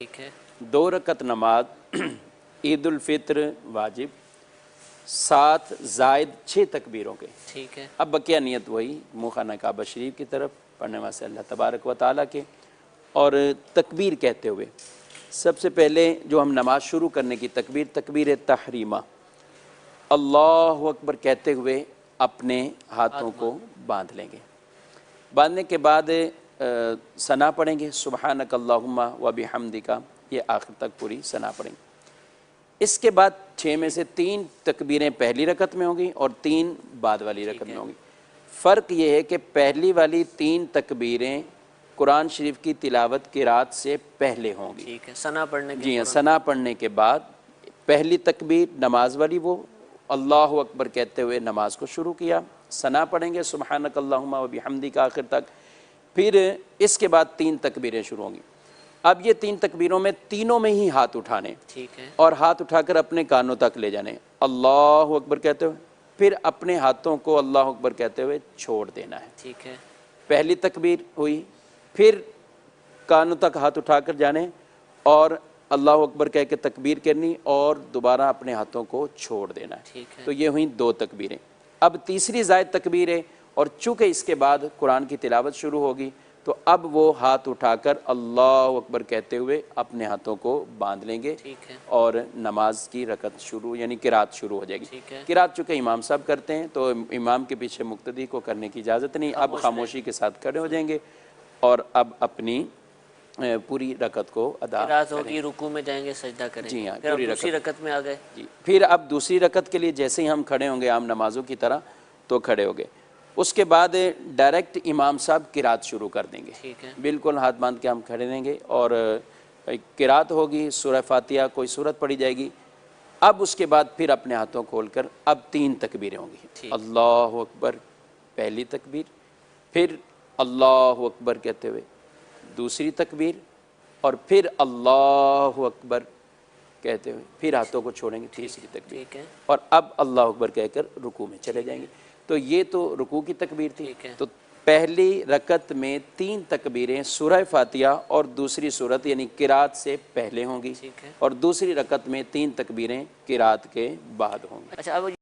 ठीक है। 2 रकत नमाज ईद उल फित्र वाजिब 7 जायद 6 तकबीरों के। ठीक है। अब बकिया नियत वही मुँह खाना काबा शरीफ की तरफ पढ़ने वास्ते अल्लाह तबारक व ताला के। और तकबीर कहते हुए सबसे पहले जो हम नमाज शुरू करने की तकबीर तकबीर तहरीमा अल्लाहु अकबर कहते हुए अपने हाथों को बांध लेंगे। बांधने के बाद सना पढ़ेंगे सुबहानक अल्लाहुम्मा व बिहम्दिका, ये आखिर तक पूरी सना पढ़ेंगे। इसके बाद 6 में से 3 तकबीरें पहली रकत में होंगी और 3 बाद वाली रकत में होंगी। फ़र्क ये है कि पहली वाली 3 तकबीरें कुरान शरीफ की तिलावत किरात से पहले होंगी। ठीक है। सना पढ़ने के जी हाँ, सना पढ़ने के बाद पहली तकबीर नमाज वाली वो अल्लाहु अकबर कहते हुए नमाज को शुरू किया। सना पढ़ेंगे सुबहानक अल्लाहुम्मा व बिहम्दिका आखिर तक। फिर इसके बाद 3 तकबीरें शुरू होंगी। अब ये 3 तकबीरों में तीनों में ही हाथ उठाने। ठीक है। और हाथ उठाकर अपने कानों तक ले जाने अल्लाहु अकबर कहते हुए, फिर अपने हाथों को अल्लाहु अकबर कहते हुए छोड़ देना है। ठीक है। पहली तकबीर हुई, फिर कानों तक हाथ उठाकर जाने और अल्लाहु अकबर कह के तकबीर करनी और दोबारा अपने हाथों को छोड़ देना है। ठीक है। तो ये हुई 2 तकबीरें। अब तीसरी जायद तकबीर है और चूँकि इसके बाद कुरान की तिलावत शुरू होगी तो अब वो हाथ उठाकर अल्लाहु अकबर कहते हुए अपने हाथों को बांध लेंगे। ठीक है। और नमाज की रकत शुरू यानी किरात शुरू हो जाएगी। ठीक है। किरात चूँकि इमाम साहब करते हैं तो इमाम के पीछे मुक्तदी को करने की इजाज़त नहीं। अब खामोशी के साथ खड़े हो जाएंगे और अब अपनी पूरी रकत को अदा होगी, रुकू में जाएंगे, सजदा करेंगे। जी हाँ, फिर अब दूसरी रकत में आ गए। जी, फिर अब दूसरी रकत के लिए जैसे ही हम खड़े होंगे आम नमाजों की तरह तो खड़े हो गए। उसके बाद डायरेक्ट इमाम साहब किरात शुरू कर देंगे। ठीक है। बिल्कुल हाथ बांध के हम खड़े रहेंगे और किरात होगी, सूरह फातिहा कोई सूरत पढ़ी जाएगी। अब उसके बाद फिर अपने हाथों खोलकर अब 3 तकबीरें होंगी। अल्लाहु अकबर पहली तकबीर, फिर अल्लाहु अकबर कहते हुए दूसरी तकबीर और फिर अल्लाहु अकबर कहते हुए फिर हाथों को छोड़ेंगे तीसरी तकबीर। ठीक है। और अब अल्लाहु अकबर कहकर रुकू में चले जाएंगे। तो ये तो रुकू की तकबीर थी। तो पहली रकत में 3 तकबीरें सूरह फातिहा और दूसरी सूरत यानी किरात से पहले होंगी। ठीक है। और दूसरी रकत में 3 तकबीरें किरात के बाद होंगी। अच्छा, अब